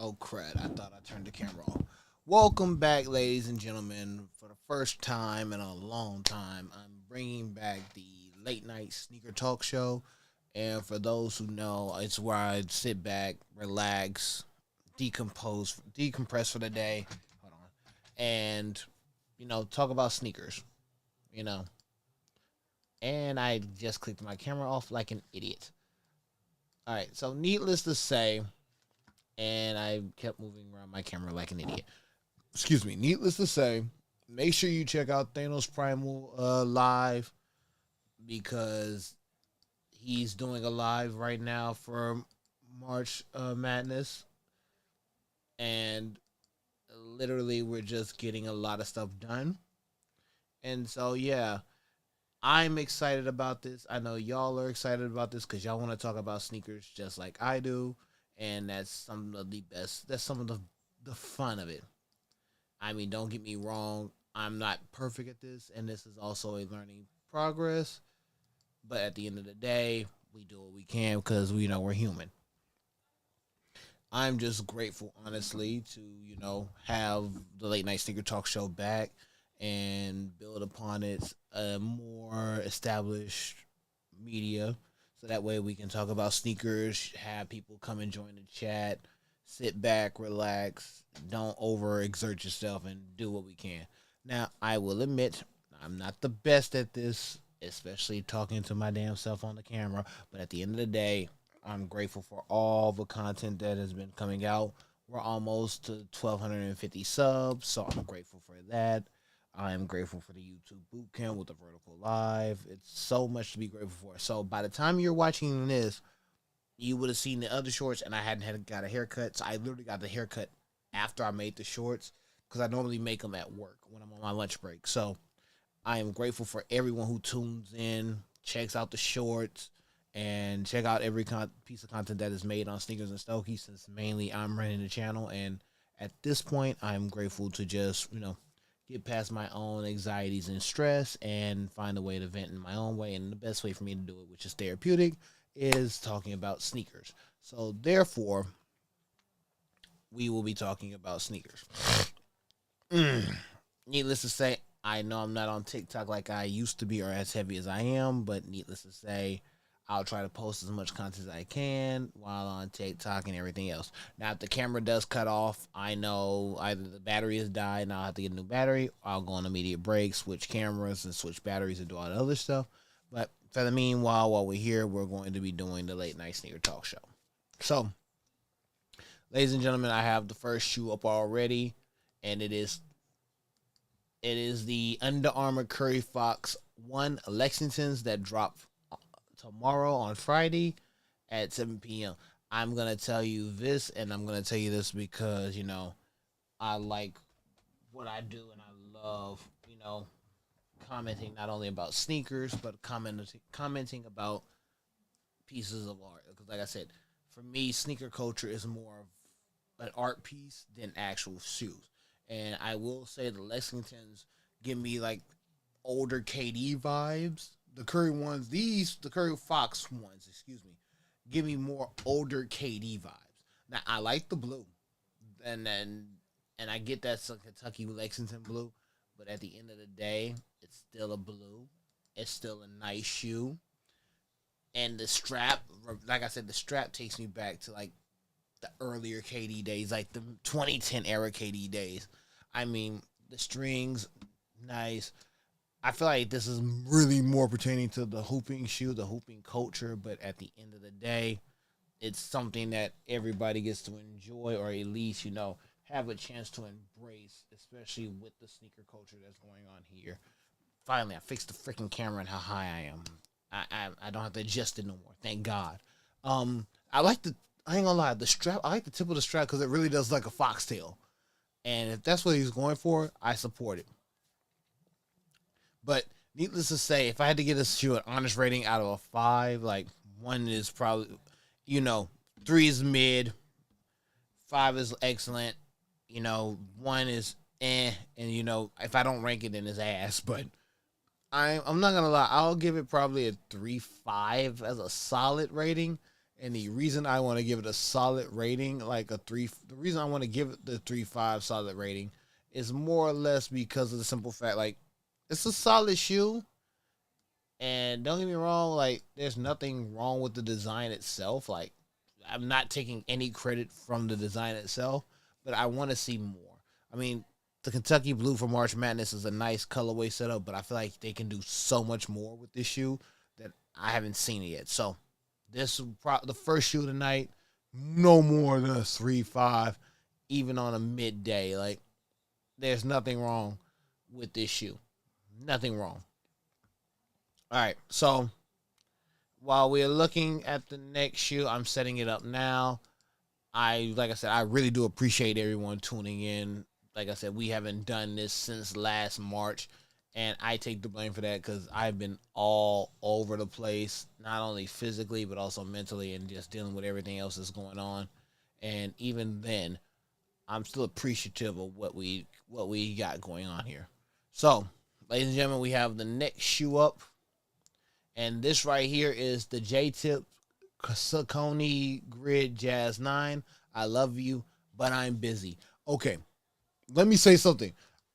Oh crap! I thought I turned the camera off. Welcome back, ladies and gentlemen. For the first time in a long time, I'm bringing back the late night sneaker talk show. And for those who know, it's where I sit back, relax, decompress for the day. Hold on, and talk about sneakers. You know, and I just clicked my camera off like an idiot. All right, so needless to say, and I kept moving around my camera like an idiot. Excuse me. Needless to say, make sure you check out Thanos Primal live because he's doing a live right now for March Madness, and literally we're just getting a lot of stuff done. And so yeah, I'm excited about this. I know y'all are excited about this because y'all want to talk about sneakers just like I do, and that's some of the best. That's some of the fun of it. I mean, don't get me wrong. I'm not perfect at this, and this is also a learning progress. But at the end of the day, we do what we can because we know we're human. I'm just grateful, honestly, to have the late night sneaker talk show back and build upon its more established media, so that way we can talk about sneakers, have people come and join the chat, sit back, relax, don't overexert yourself, and do what we can. Now, I will admit, I'm not the best at this, especially talking to my damn self on the camera, but at the end of the day, I'm grateful for all the content that has been coming out. We're almost to 1,250 subs, so I'm grateful for that. I am grateful for the YouTube bootcamp with the vertical live. It's so much to be grateful for. So by the time you're watching this, you would have seen the other shorts, and I hadn't had got a haircut. So I literally got the haircut after I made the shorts because I normally make them at work when I'm on my lunch break. So I am grateful for everyone who tunes in, checks out the shorts, and check out every piece of content that is made on Sneakers and Stokey. Since mainly I'm running the channel, and at this point, I'm grateful to just get past my own anxieties and stress and find a way to vent in my own way. And the best way for me to do it, which is therapeutic, is talking about sneakers. So therefore, we will be talking about sneakers. Needless to say, I know I'm not on TikTok like I used to be or as heavy as I am, but needless to say, I'll try to post as much content as I can while on TikTok and everything else. Now, if the camera does cut off, I know either the battery has died and I'll have to get a new battery, or I'll go on immediate break, switch cameras, and switch batteries and do all the other stuff. But for the meanwhile, while we're here, we're going to be doing the late night sneaker talk show. So, ladies and gentlemen, I have the first shoe up already, and it is the Under Armour Curry Fox 1 Lexingtons that drop tomorrow on Friday at 7 p.m. I'm going to tell you this, and I'm going to tell you this because, I like what I do, and I love, commenting not only about sneakers, but commenting about pieces of art. Because, like I said, for me, sneaker culture is more of an art piece than actual shoes. And I will say the Lexingtons give me like older KD vibes. The Curry ones, the Curry Fox ones, excuse me, give me more older KD vibes. Now I like the blue, and then and I get that's a Kentucky Lexington blue, but at the end of the day, it's still a blue. It's still a nice shoe, and the strap, like I said, the strap takes me back to like the earlier KD days, like the 2010 era KD days. I mean, the strings, nice. I feel like this is really more pertaining to the hooping shoe, the hooping culture, but at the end of the day, it's something that everybody gets to enjoy or at least, have a chance to embrace, especially with the sneaker culture that's going on here. Finally, I fixed the freaking camera and how high I am. I don't have to adjust it no more. Thank God. I like the I ain't gonna lie, the strap. I like the tip of the strap because it really does like a foxtail. And if that's what he's going for, I support it. But needless to say, if I had to get this shoe an honest rating out of a five, like one is probably, you know, three is mid, five is excellent, one is and if I don't rank it, then it's ass. But I'm not gonna lie, I'll give it probably a 3.5 as a solid rating, And the reason I want to give it a solid rating, like a three, the reason I want to give it the 3.5 solid rating is more or less because of the simple fact, like, it's a solid shoe. And don't get me wrong, like, there's nothing wrong with the design itself. Like, I'm not taking any credit from the design itself, but I want to see more. I mean, the Kentucky Blue for March Madness is a nice colorway setup, but I feel like they can do so much more with this shoe that I haven't seen it yet. So, this is the first shoe tonight, no more than a 3.5, even on a midday. Like, there's nothing wrong with this shoe. Nothing wrong. All right, so while we're looking at the next shoe, I'm setting it up now. Like I said, I really do appreciate everyone tuning in. Like I said, we haven't done this since last March, and I take the blame for that because I've been all over the place, not only physically but also mentally, and just dealing with everything else that's going on. And even then, I'm still appreciative of what we got going on here. So, ladies and gentlemen, we have the next shoe up. And this right here is the J-Tip Saucony Grid Jazz 9. I love you, but I'm busy. Okay, let me say something.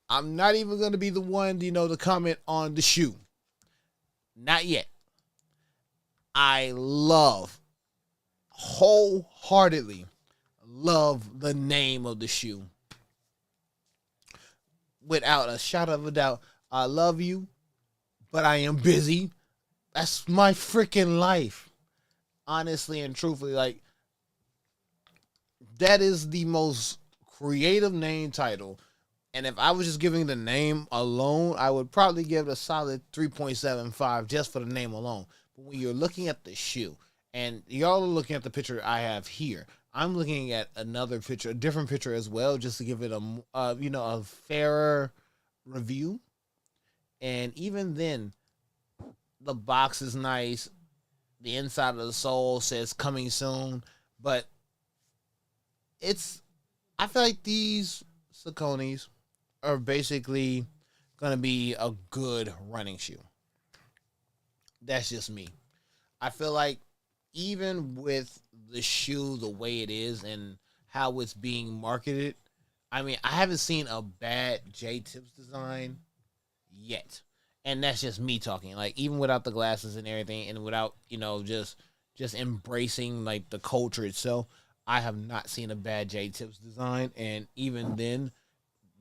I'm not even going to be the one, to comment on the shoe. Not yet. I wholeheartedly love the name of the shoe. Without a shadow of a doubt, I love you, but I am busy. That's my freaking life. Honestly and truthfully, like, that is the most creative name title. And if I was just giving the name alone, I would probably give it a solid 3.75 just for the name alone. But when you're looking at the shoe, and y'all are looking at the picture I have here, I'm looking at another picture, a different picture as well, just to give it a fairer review. And even then, the box is nice. The inside of the sole says coming soon. But I feel like these Sauconys are basically going to be a good running shoe. That's just me. I feel like even with the shoe the way it is and how it's being marketed, I mean, I haven't seen a bad J-Tips design yet. And that's just me talking. Like, even without the glasses and everything, and without, just embracing, like, the culture itself, I have not seen a bad J-Tips design. And even then,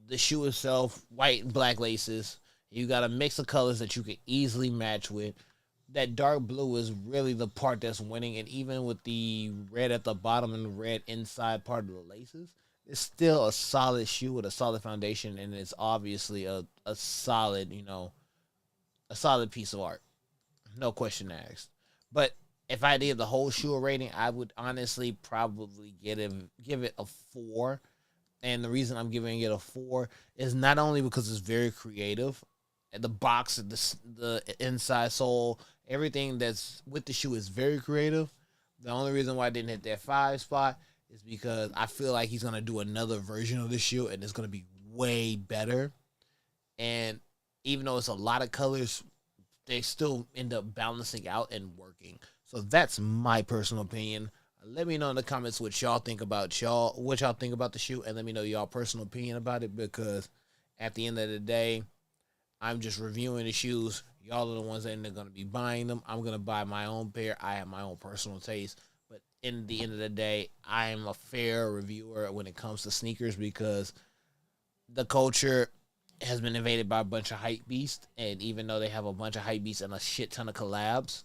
the shoe itself, white and black laces, you got a mix of colors that you can easily match with. That dark blue is really the part that's winning. And even with the red at the bottom and the red inside part of the laces, it's still a solid shoe with a solid foundation. And it's obviously a solid, a solid piece of art. No question asked. But if I did the whole shoe a rating, I would honestly probably give it a 4. And the reason I'm giving it a 4 is not only because it's very creative. The box, the inside sole, everything that's with the shoe is very creative. The only reason why I didn't hit that 5 spot is because I feel like he's going to do another version of the shoe, and it's going to be way better. And even though it's a lot of colors, they still end up balancing out and working. So that's my personal opinion. Let me know in the comments what y'all think about the shoe, and let me know y'all personal opinion about it, because at the end of the day, I'm just reviewing the shoes. Y'all are the ones that are going to be buying them. I'm going to buy my own pair. I have my own personal taste. But in the end of the day, I am a fair reviewer when it comes to sneakers, because the culture has been invaded by a bunch of hype beasts. And even though they have a bunch of hype beasts and a shit ton of collabs,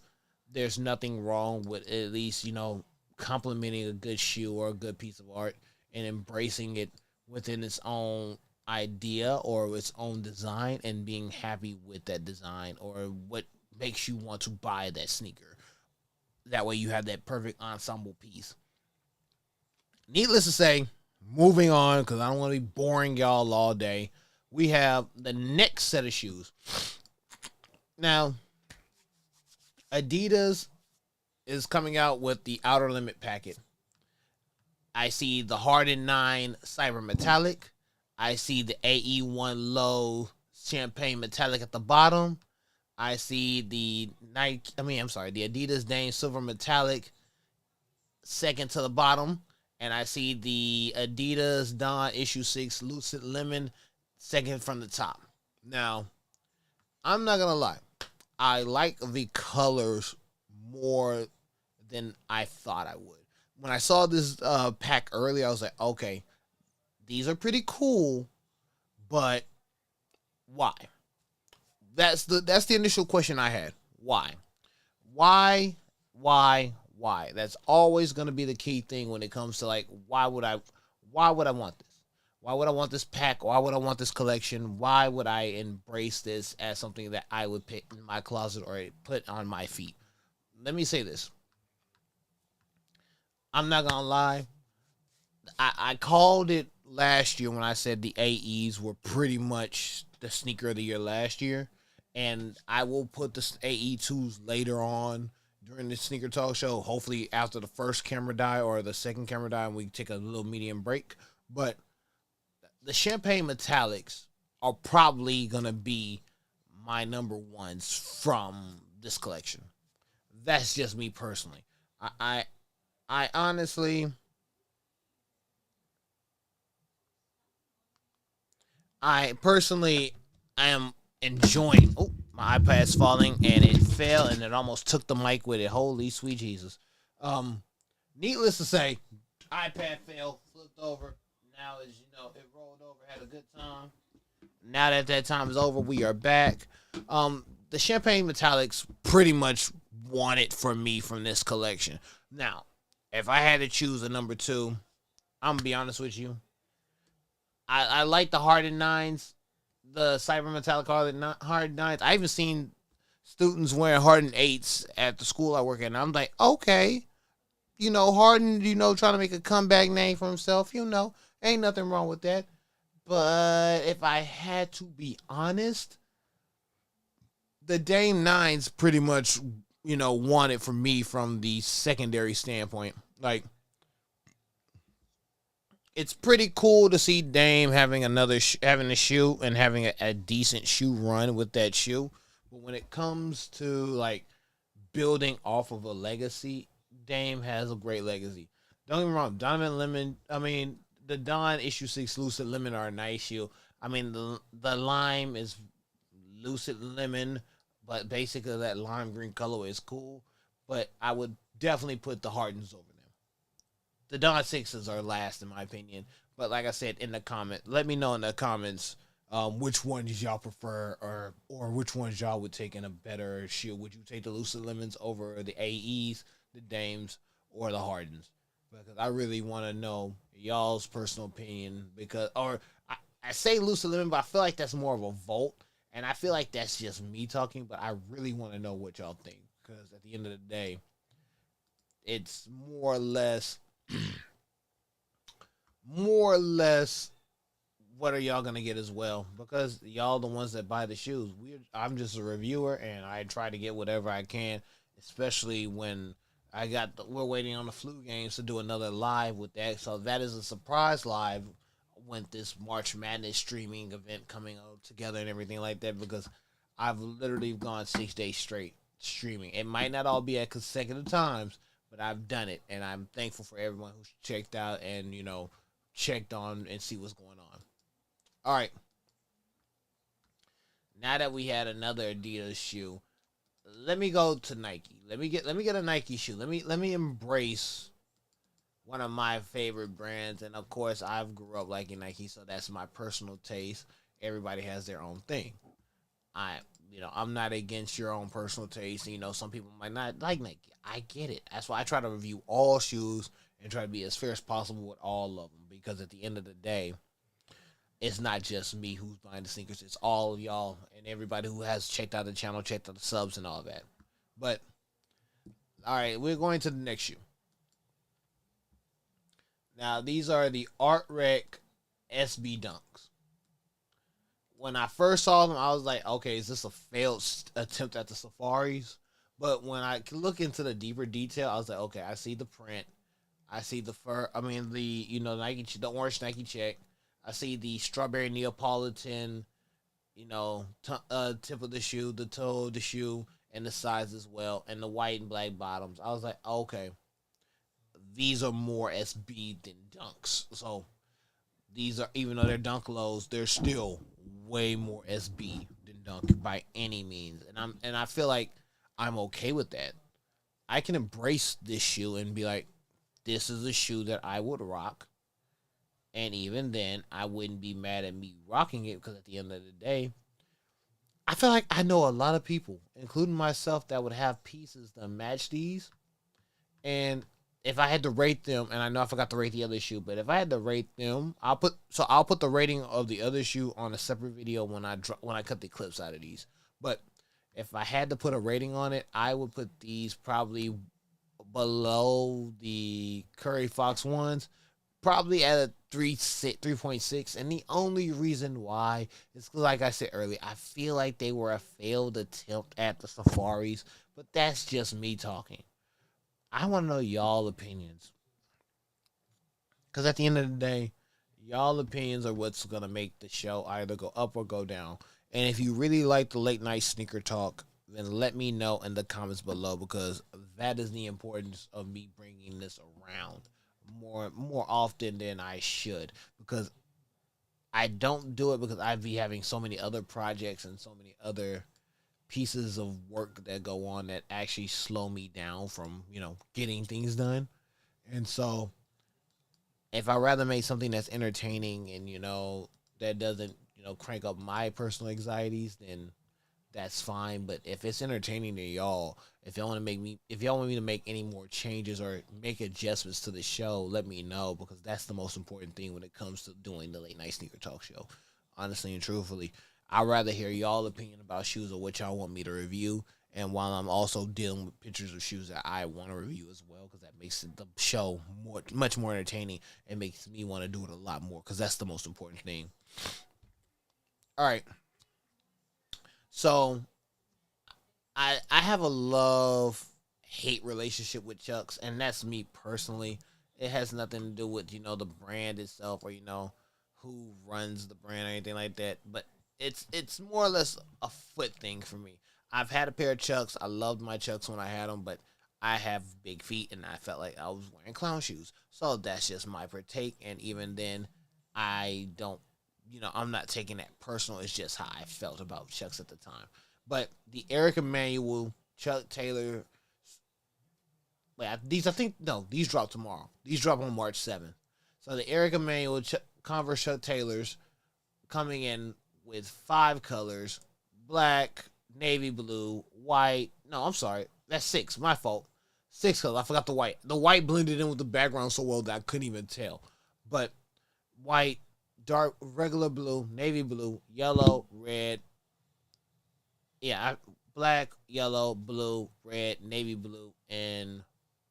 there's nothing wrong with at least, complimenting a good shoe or a good piece of art and embracing it within its own idea or its own design and being happy with that design or what makes you want to buy that sneaker. That way you have that perfect ensemble piece. Needless to say, moving on, because I don't want to be boring y'all all day, we have the next set of shoes. Now, Adidas is coming out with the Outer Limit packet. I see the Harden 9 Cyber Metallic. I see the AE1 Low Champagne Metallic at the bottom. I see the Adidas Dame Silver Metallic second to the bottom, and I see the Adidas Don Issue 6 Lucid Lemon second from the top. Now, I'm not gonna lie, I like the colors more than I thought I would. When I saw this pack earlier, I was like, okay, these are pretty cool, but why? That's the initial question I had. Why? Why? Why? That's always gonna be the key thing when it comes to like why would I want this? Why would I want this pack? Why would I want this collection? Why would I embrace this as something that I would pick in my closet or put on my feet? Let me say this. I'm not gonna lie. I called it last year when I said the AEs were pretty much the sneaker of the year last year. And I will put the AE2s later on during the sneaker talk show, hopefully after the first camera die or the second camera die and we take a little medium break. But the champagne metallics are probably gonna be my number ones from this collection. That's just me personally. I I, I honestly I personally am enjoying. Oh, my iPad's falling and it fell and it almost took the mic with it. Holy sweet Jesus. Um, Needless to say, iPad fell, flipped over. Now, as you know, it rolled over, had a good time. Now that that time is over, we are back. The Champagne Metallics pretty much won it for me from this collection. Now, if I had to choose a number two, I'm gonna be honest with you. I like the Hardened Nines, the Cyber Metallic Hardened Nines. I even seen students wearing Hardened Eights at the school I work at, and I'm like, okay, Harden, trying to make a comeback name for himself, ain't nothing wrong with that. But if I had to be honest, the Dame Nines pretty much, won it for me from the secondary standpoint. Like, it's pretty cool to see Dame having having a shoe and having a decent shoe run with that shoe. But when it comes to like building off of a legacy, Dame has a great legacy. Don't get me wrong, Donovan Lemon. I mean, the Don Issue 6 Lucid Lemon are a nice shoe. I mean, the lime is Lucid Lemon, but basically that lime green color is cool. But I would definitely put the Hardens over them. The Don Sixes are last in my opinion. But like I said in the comment, let me know in the comments which ones y'all prefer or which ones y'all would take in a better shoe. Would you take the Lucid Lemons over the AEs, the Dames, or the Hardens? Because I really want to know y'all's personal opinion. I say Lucid Lemon, but I feel like that's more of a vote, and I feel like that's just me talking. But I really want to know what y'all think because at the end of the day, it's more or less what are y'all gonna get as well because y'all the ones that buy the shoes. I'm just a reviewer and I try to get whatever I can, especially when we're waiting on the flu games to do another live with that. So that is a surprise live with this March Madness streaming event coming out together and everything like that because I've literally gone 6 days straight streaming. It might not all be at consecutive times, but I've done it and I'm thankful for everyone who's checked out and checked on and see what's going on. All right. Now that we had another Adidas shoe, let me go to Nike. Let me get a Nike shoe. Let me embrace one of my favorite brands, and of course, I've grew up liking Nike, so that's my personal taste. Everybody has their own thing. I, I'm not against your own personal taste. Some people might not like Nike. I get it. That's why I try to review all shoes and try to be as fair as possible with all of them, because at the end of the day, it's not just me who's buying the sneakers. It's all of y'all and everybody who has checked out the channel, checked out the subs and all that. But all right, we're going to the next shoe. Now these are the Art Rec SB Dunks. When I first saw them, I was like, okay, is this a failed attempt at the Safaris? But when I look into the deeper detail, I was like, okay, I see the print. I see the fur. I mean, Nike, the orange Nike check. I see the strawberry Neapolitan, tip of the shoe, the toe of the shoe, and the size as well, and the white and black bottoms. I was like, okay, these are more SB than dunks. So these are, even though they're dunk lows, they're still way more SB than dunk by any means. And I feel like I'm okay with that. I can embrace this shoe and be like, this is a shoe that I would rock. And even then, I wouldn't be mad at me rocking it because at the end of the day, I feel like I know a lot of people, including myself, that would have pieces that match these. And if I had to rate them, and I know I forgot to rate the other shoe, but if I had to rate them, I'll put the rating of the other shoe on a separate video when I cut the clips out of these. But if I had to put a rating on it, I would put these probably below the Curry Fox ones, probably at a 3.6. And the only reason why is 'cause, like I said earlier, I feel like they were a failed attempt at the Safaris, but that's just me talking. I want to know y'all opinions, because at the end of the day, y'all opinions are what's gonna make the show either go up or go down. And if you really like the late night sneaker talk, then let me know in the comments below, because that is the importance of me bringing this around more often than I should, because I don't do it because I be having so many other projects and so many other pieces of work that go on that actually slow me down from, getting things done. And so if I rather make something that's entertaining and, that doesn't, crank up my personal anxieties, then that's fine. But if it's entertaining to y'all, if y'all want me to make any more changes or make adjustments to the show, let me know, because that's the most important thing when it comes to doing the late night sneaker talk show. Honestly and truthfully, I'd rather hear y'all opinion about shoes or what y'all want me to review. And while I'm also dealing with pictures of shoes that I want to review as well, because that makes the show much more entertaining and makes me want to do it a lot more, because that's the most important thing. All right. So I have a love hate relationship with Chucks, and that's me personally. It has nothing to do with the brand itself, or who runs the brand or anything like that. But it's more or less a foot thing for me. I've had a pair of Chucks. I loved my Chucks when I had them, but I have big feet, and I felt like I was wearing clown shoes. So that's just my partake. And even then, I don't, I'm not taking that personal. It's just how I felt about Chucks at the time. But the Eric Emanuel, Chuck Taylor, these, I think, no, these drop tomorrow. These drop on March 7th. So the Eric Emanuel Converse Chuck Taylors coming in with 5 colors: black, navy blue, white. No, I'm sorry. That's 6. My fault. 6 colors. I forgot the white. The white blended in with the background so well that I couldn't even tell. But white, dark, regular blue, navy blue, yellow, red. Yeah, black, yellow, blue, red, navy blue, and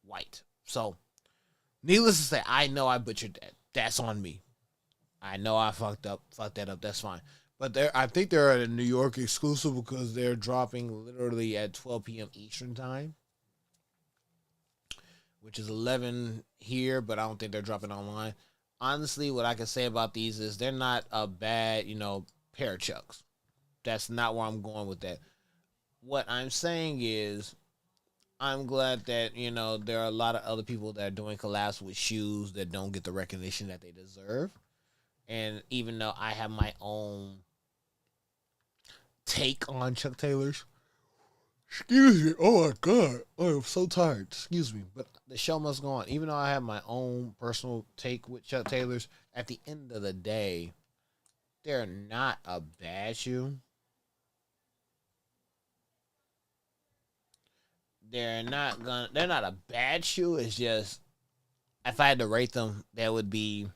white. So, needless to say, I know I butchered that. That's on me. I know I fucked that up. That's fine. But I think they're a New York exclusive, because they're dropping literally at 12 p.m. Eastern time, which is 11 here, but I don't think they're dropping online. Honestly, what I can say about these is they're not a bad, pair of Chucks. That's not where I'm going with that. What I'm saying is, I'm glad that, there are a lot of other people that are doing collabs with shoes that don't get the recognition that they deserve. And even though I have my own take on Chuck Taylors, excuse me, oh my god, oh, I'm so tired, excuse me, but the show must go on. Even though I have my own personal take with Chuck Taylors, at the end of the day, they're not a bad shoe. They're not a bad shoe. It's just, if I had to rate them, that would be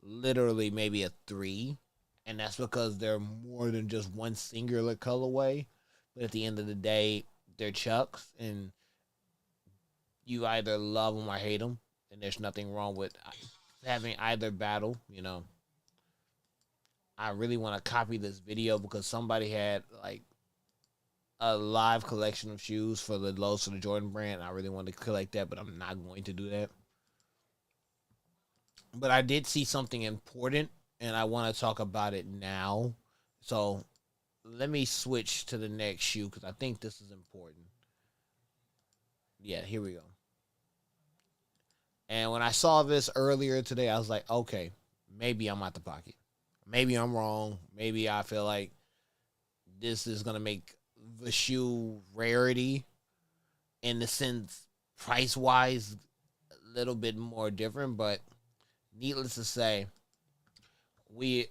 literally maybe a 3. And that's because they're more than just one singular colorway. But at the end of the day, they're Chucks, and you either love them or hate them. And there's nothing wrong with having either battle. I really want to copy this video, because somebody had like a live collection of shoes for the Lows for the Jordan brand. I really want to collect that, but I'm not going to do that. But I did see something important, and I want to talk about it now. So let me switch to the next shoe, because I think this is important. Yeah, here we go. And when I saw this earlier today, I was like, okay, maybe I'm out the pocket. Maybe I'm wrong. Maybe I feel like this is gonna make the shoe rarity in the sense price wise a little bit more different. But needless to say, we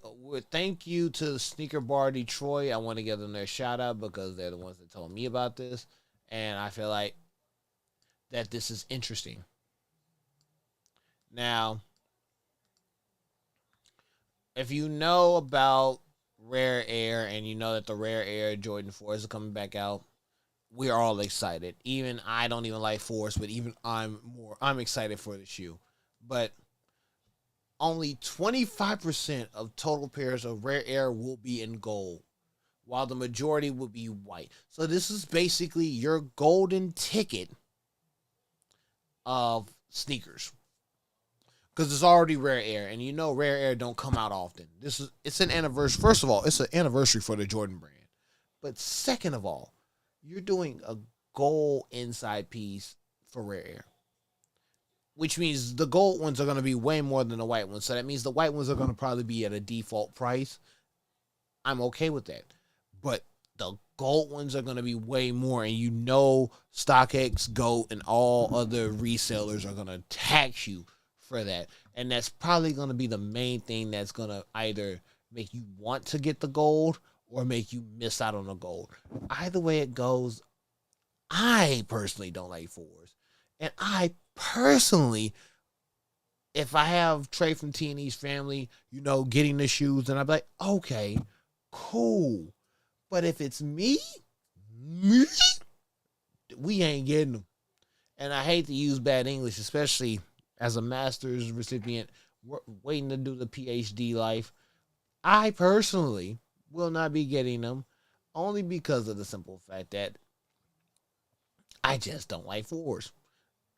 thank you to Sneaker Bar Detroit. I want to give them their shout out because they're the ones that told me about this, and I feel like that this is interesting. Now, if you know about Rare Air and you know that the Rare Air Jordan 4s are coming back out, we're all excited. Even I don't even like 4s, but even I'm excited for the shoe. But only 25% of total pairs of Rare Air will be in gold, while the majority will be white. So this is basically your golden ticket of sneakers. Because it's already Rare Air, and you know Rare Air don't come out often. It's an anniversary. First of all, it's an anniversary for the Jordan brand. But second of all, you're doing a gold inside piece for Rare Air, which means the gold ones are going to be way more than the white ones. So that means the white ones are going to probably be at a default price. I'm okay with that. But the gold ones are going to be way more, and you know StockX, GOAT, and all other resellers are going to tax you for that. And that's probably going to be the main thing that's going to either make you want to get the gold or make you miss out on the gold. Either way it goes, I personally don't like 4s. And I personally, if I have Trey from T&E's family, getting the shoes, and I'm like, okay, cool. But if it's me, we ain't getting them. And I hate to use bad English, especially as a master's recipient waiting to do the PhD life. I personally will not be getting them only because of the simple fact that I just don't like 4s.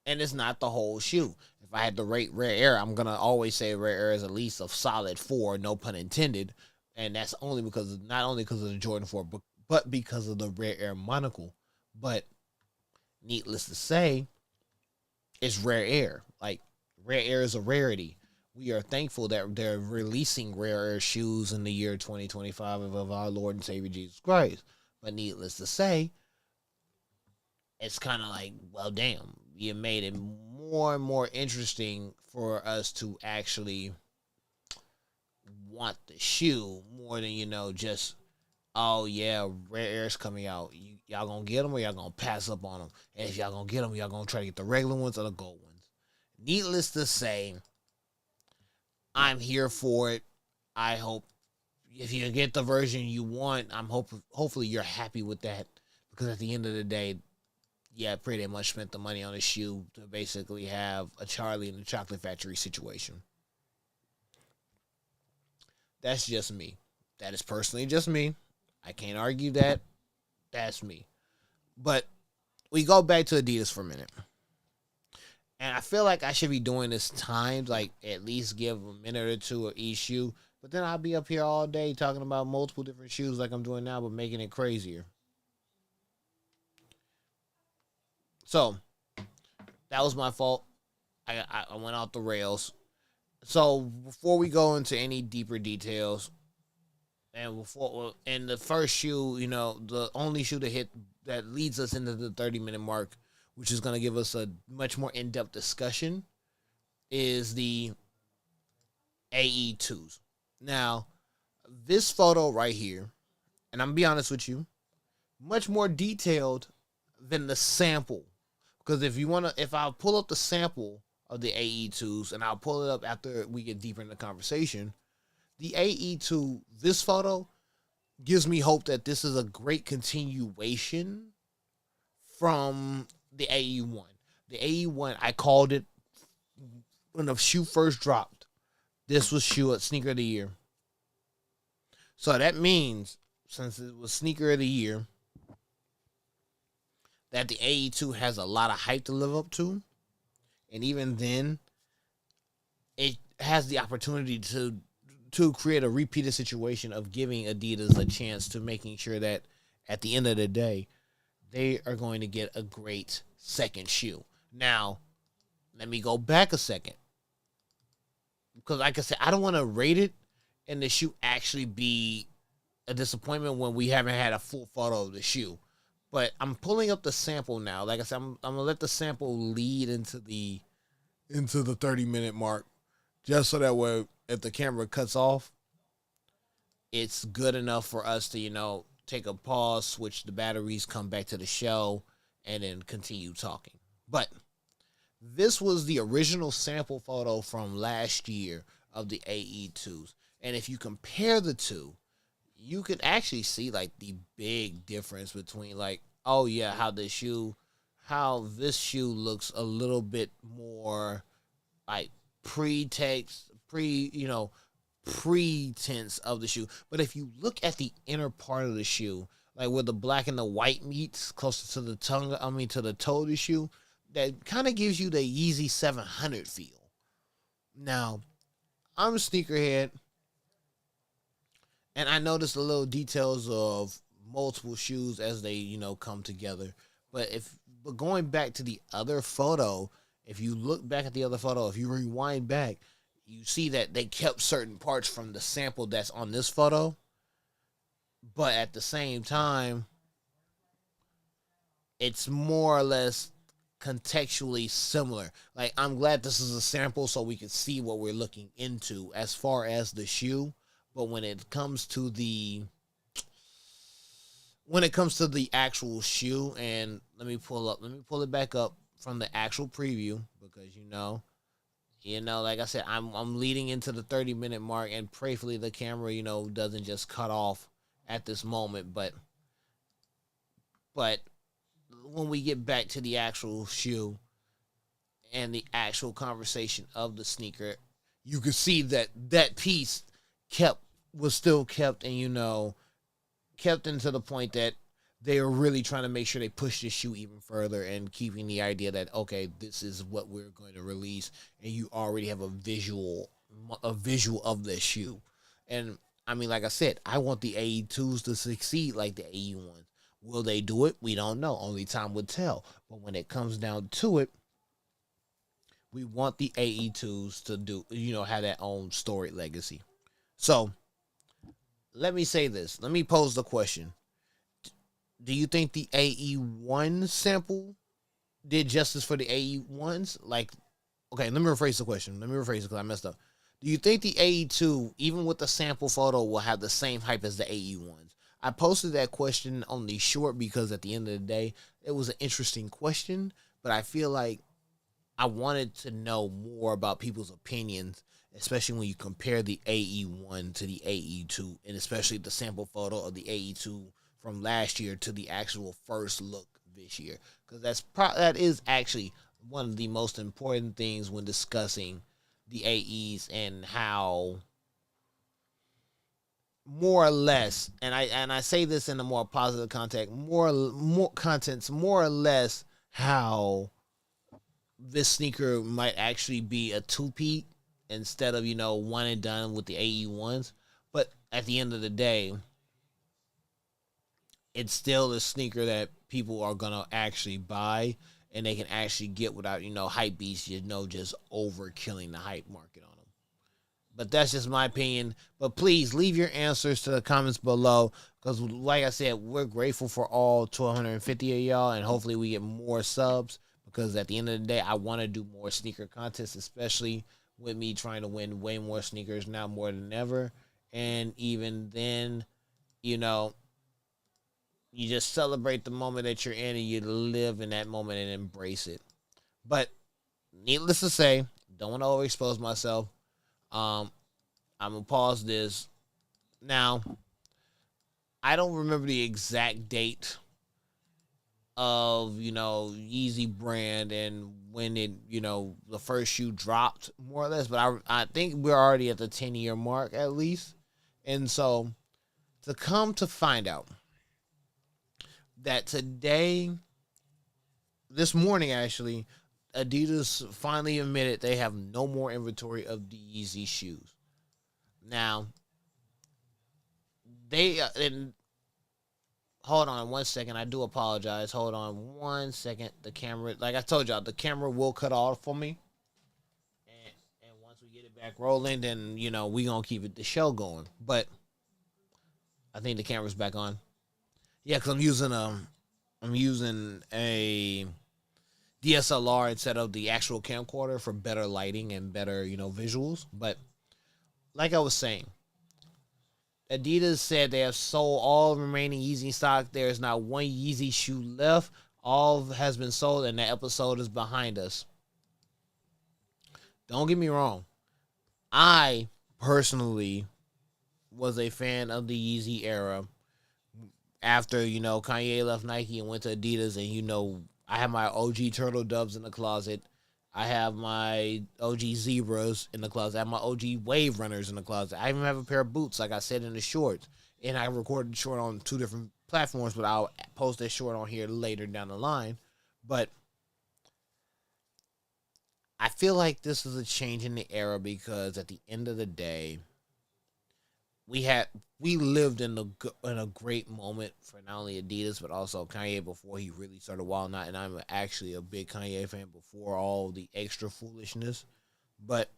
And it's not the whole shoe. If I had to rate Rare Air, I'm going to always say Rare Air is at least a solid 4, no pun intended. And that's only not only because of the Jordan 4, but because of the Rare Air monocle. But needless to say, it's Rare Air. Like, Rare Air is a rarity. We are thankful that they're releasing Rare Air shoes in the year 2025 of our Lord and Savior Jesus Christ. But needless to say, it's kind of like, well, damn, you made it more and more interesting for us to actually want the shoe more than, just, oh, yeah, Rare Air's coming out. Y'all gonna get them or y'all gonna pass up on them? And if y'all gonna get them, y'all gonna try to get the regular ones or the gold ones. Needless to say, I'm here for it. I hope if you get the version you want, hopefully you're happy with that. Because at the end of the day, yeah, pretty much spent the money on a shoe to basically have a Charlie in the Chocolate Factory situation. That's just me. That is personally just me. I can't argue that. That's me. But we go back to Adidas for a minute. And I feel like I should be doing this timed, like at least give a minute or two of each shoe. But then I'll be up here all day talking about multiple different shoes like I'm doing now, but making it crazier. So, that was my fault. I went off the rails. So, before we go into any deeper details, and the first shoe, the only shoe that leads us into the 30-minute mark, which is going to give us a much more in-depth discussion, is the AE2s. Now, this photo right here, and I'm going to be honest with you, much more detailed than the sample. Because if I pull up the sample of the AE2s, and I'll pull it up after we get deeper in the conversation, the AE2, this photo gives me hope that this is a great continuation from the AE1. The AE1, I called it when the shoe first dropped. This was Sneaker of the Year. So that means, since it was Sneaker of the Year, that the AE2 has a lot of hype to live up to. And even then, it has the opportunity to create a repeated situation of giving Adidas a chance to making sure that at the end of the day, they are going to get a great second shoe. Now, Let me go back a second. Because like I said, I don't want to rate it and the shoe actually be a disappointment when we haven't had a full photo of the shoe. But I'm pulling up the sample now. Like I said, I'm gonna let the sample lead into the 30-minute mark, just so that way if the camera cuts off, it's good enough for us to take a pause, switch the batteries, come back to the show, and then continue talking. But this was the original sample photo from last year of the AE2s. And if you compare the two, you could actually see like the big difference between like, oh yeah, how this shoe looks a little bit more like pretext, pretense of the shoe. But if you look at the inner part of the shoe, like where the black and the white meets closer to the to the toe of the shoe, that kind of gives you the Yeezy 700 feel. Now, I'm a sneakerhead, and I noticed the little details of multiple shoes as they, come together. But going back to the other photo, if you look back at the other photo, if you rewind back, you see that they kept certain parts from the sample that's on this photo. But at the same time, it's more or less contextually similar. Like, I'm glad this is a sample so we can see what we're looking into as far as the shoe. But when it comes to the actual shoe, and let me pull it back up from the actual preview, because like I said, I'm leading into the 30-minute mark, and prayerfully the camera doesn't just cut off at this moment. But when we get back to the actual shoe and the actual conversation of the sneaker, you can see that piece was still kept, and kept into the point that they are really trying to make sure they push this shoe even further, and keeping the idea that, okay, this is what we're going to release, and you already have a visual of this shoe. And I mean, like I said, I want the AE2s to succeed like the AE1s. Will they do it? We don't know. Only time would tell. But when it comes down to it, we want the AE2s to do, have their own storied legacy. So, let me say this. Let me pose the question. Do you think the AE1 sample did justice for the AE1s? Like, okay, let me rephrase the question. Let me rephrase it because I messed up. Do you think the AE2, even with the sample photo, will have the same hype as the AE1s? I posted that question on the short because at the end of the day, it was an interesting question, but I feel like I wanted to know more about people's opinions, especially when you compare the AE1 to the AE2, and especially the sample photo of the AE2 from last year to the actual first look this year, because that is actually one of the most important things when discussing the AEs, and how more or less, and I say this in a more positive context, more contents, more or less how this sneaker might actually be a two-peat instead of one and done with the AE1s. But at the end of the day, it's still a sneaker that people are gonna actually buy, and they can actually get without hype beasts just overkilling the hype market on them. But that's just my opinion. But please leave your answers to the comments below, because like I said, we're grateful for all 1,250 of y'all, and hopefully we get more subs, because at the end of the day, I want to do more sneaker contests, especially with me trying to win way more sneakers now more than ever. And even then, you just celebrate the moment that you're in, and you live in that moment and embrace it. But needless to say, don't want to overexpose myself. I'm gonna pause this now. I don't remember the exact date of Yeezy brand and when it the first shoe dropped, more or less, but I think we're already at the 10-year mark at least. And so to come to find out that this morning actually, Adidas finally admitted they have no more inventory of the Yeezy shoes. Now, and hold on 1 second. I do apologize. Hold on 1 second. The camera, like I told y'all, the camera will cut off for me. back rolling, then we gonna keep the show going. But I think the camera's back on. Yeah, because I'm using a DSLR instead of the actual camcorder for better lighting and better visuals. But like I was saying, Adidas said they have sold all remaining Yeezy stock. There is not one Yeezy shoe left. All has been sold, and that episode is behind us. Don't get me wrong. I personally was a fan of the Yeezy era. After, Kanye left Nike and went to Adidas, and, I have my OG Turtle Doves in the closet. I have my OG Zebras in the closet. I have my OG Wave Runners in the closet. I even have a pair of boots, like I said in the shorts. And I recorded the short on 2 different platforms, but I'll post that short on here later down the line. But I feel like this is a change in the era because at the end of the day, we lived in a great moment for not only Adidas but also Kanye before he really started wilding out. And I'm actually a big Kanye fan before all the extra foolishness. But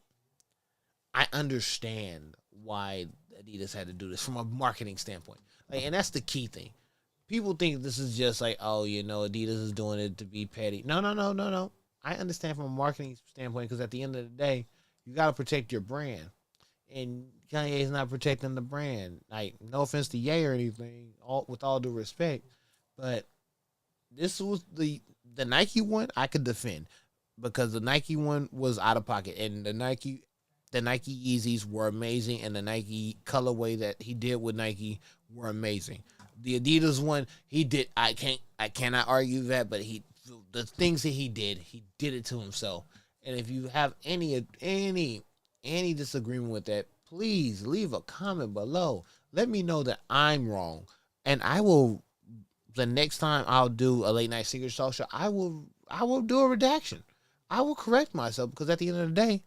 I understand why Adidas had to do this from a marketing standpoint. And that's the key thing. People think this is just like, oh, Adidas is doing it to be petty. No. I understand from a marketing standpoint because at the end of the day, you got to protect your brand. And Kanye's not protecting the brand. Like, no offense to Ye or anything, with all due respect, but this was the Nike one I could defend because the Nike one was out of pocket, and the Nike Yeezys were amazing, and the Nike colorway that he did with Nike were amazing. The Adidas one, he did. I cannot argue that, but the things that he did it to himself. And if you have any disagreement with that, please leave a comment below. Let me know that I'm wrong. And I will, the next time I'll do a late night secret talk show, I will do a redaction. I will correct myself because at the end of the day,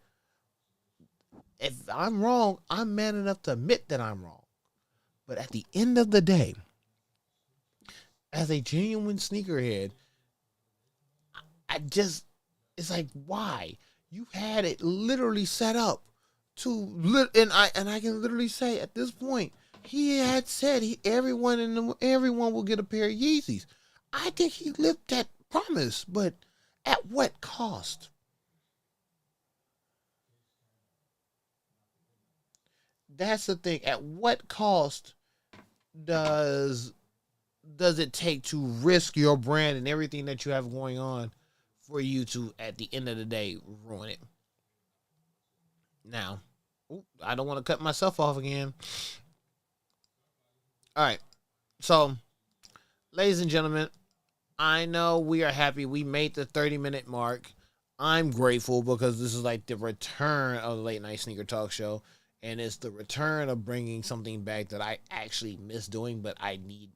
if I'm wrong, I'm man enough to admit that I'm wrong. But at the end of the day, as a genuine sneakerhead, it's like, why? You had it literally set up and I can literally say at this point, he had said everyone will get a pair of Yeezys. I think he lived that promise, but at what cost? That's the thing. At what cost does it take to risk your brand and everything that you have going on for you to, at the end of the day, ruin it? Now, I don't want to cut myself off again. All right. So, ladies and gentlemen, I know we are happy we made the 30-minute mark. I'm grateful because this is like the return of the Late Night Sneaker Talk Show. And it's the return of bringing something back that I actually miss doing, but I need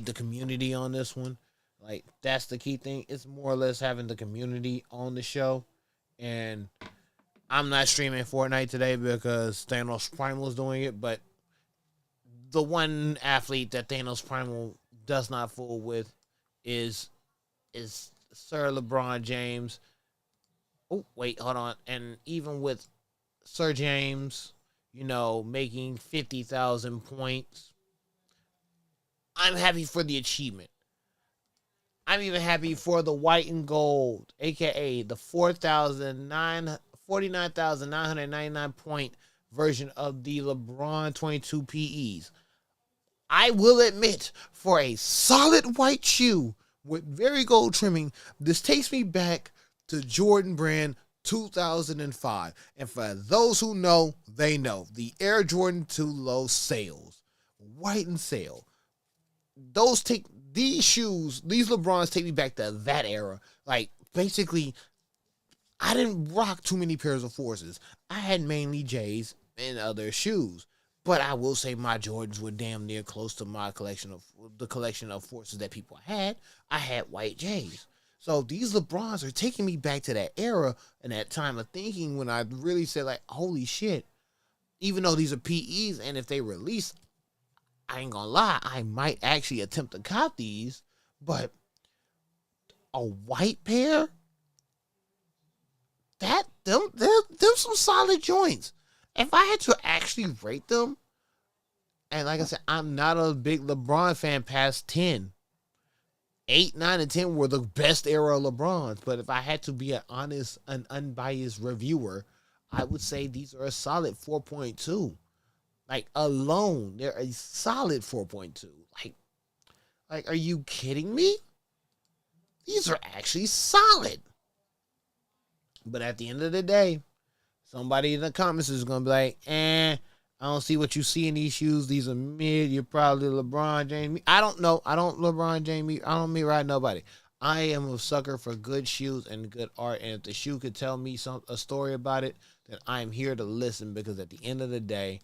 the community on this one. Like, that's the key thing. It's more or less having the community on the show. And I'm not streaming Fortnite today because Thanos Primal is doing it, but the one athlete that Thanos Primal does not fool with is Sir LeBron James. Oh, wait, hold on. And even with Sir James, making 50,000 points, I'm happy for the achievement. I'm even happy for the white and gold, aka the 49,999 point version of the LeBron 22 PEs. I will admit, for a solid white shoe with very gold trimming, this takes me back to Jordan Brand 2005. And for those who know, they know. The Air Jordan 2 Low Sales. White and sale. These shoes, these LeBrons take me back to that era. Like, basically, I didn't rock too many pairs of Forces. I had mainly J's and other shoes. But I will say my Jordans were damn near close to my collection of Forces that people had. I had white J's. So these LeBrons are taking me back to that era and that time of thinking when I really said, like, holy shit, even though these are PEs and if they release, I ain't gonna lie, I might actually attempt to cop these, but a white pair? That them some solid joints. If I had to actually rate them, and like I said, I'm not a big LeBron fan past 10. 8, 9, and 10 were the best era of LeBron's. But if I had to be an honest, an unbiased reviewer, I would say these are a solid 4.2. Like, alone, they're a solid 4.2. Like, are you kidding me? These are actually solid. But at the end of the day, somebody in the comments is going to be like, I don't see what you see in these shoes. These are mid. You're probably LeBron James. I don't know. I don't LeBron James. I don't mean right nobody. I am a sucker for good shoes and good art. And if the shoe could tell me a story about it, then I'm here to listen, because at the end of the day,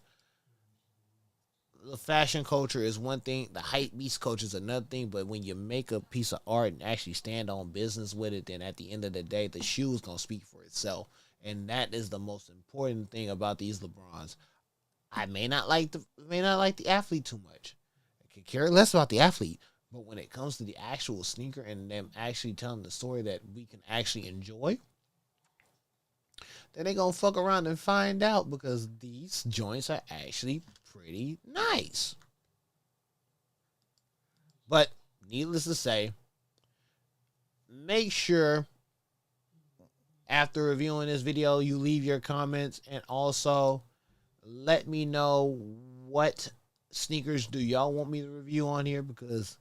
the fashion culture is one thing. The hype beast culture is another thing. But when you make a piece of art and actually stand on business with it, then at the end of the day, the shoe is going to speak for itself. And that is the most important thing about these LeBrons. I may not like the athlete too much. I could care less about the athlete. But when it comes to the actual sneaker and them actually telling the story that we can actually enjoy, then they gonna fuck around and find out, because these joints are actually pretty nice. But needless to say, make sure after reviewing this video, you leave your comments, and also let me know what sneakers do y'all want me to review on here, because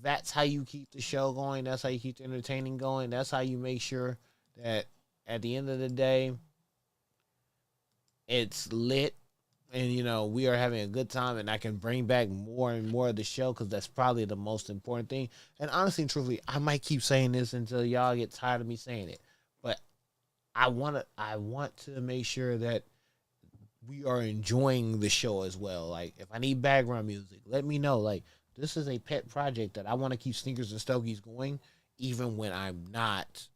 that's how you keep the show going. That's how you keep the entertaining going. That's how you make sure that at the end of the day, it's lit, and we are having a good time, and I can bring back more and more of the show, because that's probably the most important thing. And honestly and truthfully, I might keep saying this until y'all get tired of me saying it, but I want to make sure that we are enjoying the show as well. Like, if I need background music, let me know. Like, this is a pet project that I want to keep Sneakers and Stogies going, even when I'm not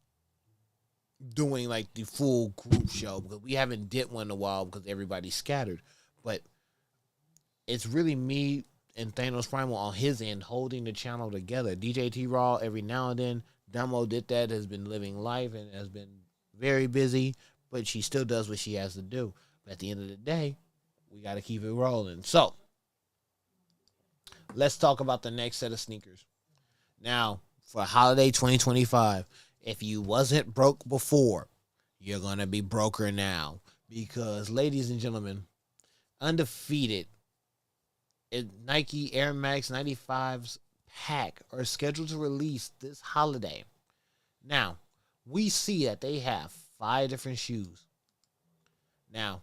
doing like the full group show, because we haven't did one in a while because everybody's scattered. But it's really me and Thanos Primal on his end holding the channel together. DJ T Raw every now and then. Demo did that, has been living life and has been very busy, but she still does what she has to do. But at the end of the day, we got to keep it rolling. So let's talk about the next set of sneakers. Now, for holiday 2025, if you wasn't broke before, you're going to be broker now. Because, ladies and gentlemen, Undefeated, Nike Air Max 95's pack are scheduled to release this holiday. Now, we see that they have 5 different shoes. Now,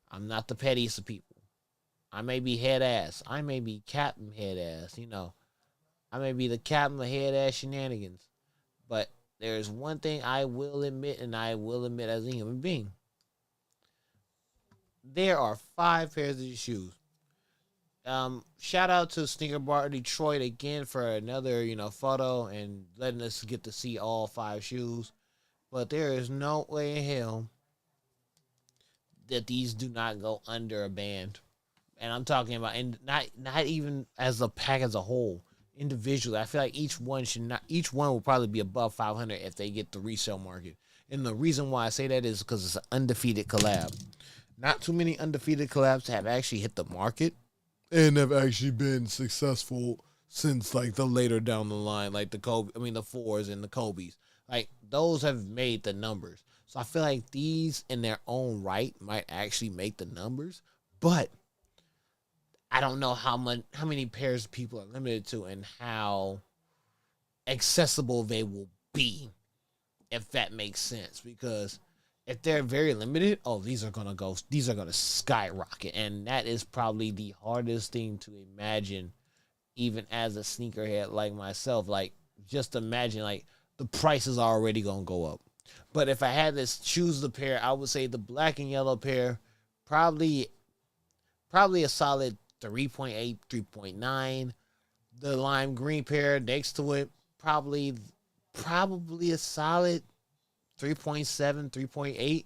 I'm not the pettiest of people. I may be head ass. I may be Captain head ass. I may be the captain of head ass shenanigans. But there's one thing I will admit, and I will admit as a human being. There are 5 pairs of shoes. Shout out to Sneaker Bar Detroit again for another, photo and letting us get to see all 5 shoes. But there is no way in hell that these do not go under a band. And I'm talking about, and not even as a pack as a whole, individually. I feel like each one will probably be above 500 if they get the resale market. And the reason why I say that is because it's an undefeated collab. Not too many undefeated collabs have actually hit the market and have actually been successful since like the later down the line, like the 4s and the Kobe's. Like, those have made the numbers. So I feel like these in their own right might actually make the numbers, but I don't know how many pairs people are limited to and how accessible they will be, if that makes sense. Because if they're very limited, these are gonna skyrocket, and that is probably the hardest thing to imagine, even as a sneakerhead like myself. Like, just imagine, like, the price is already gonna go up. But if I had to choose the pair, I would say the black and yellow pair, probably a solid 3.8, 3.9. The lime green pair next to it, probably a solid 3.7, 3.8.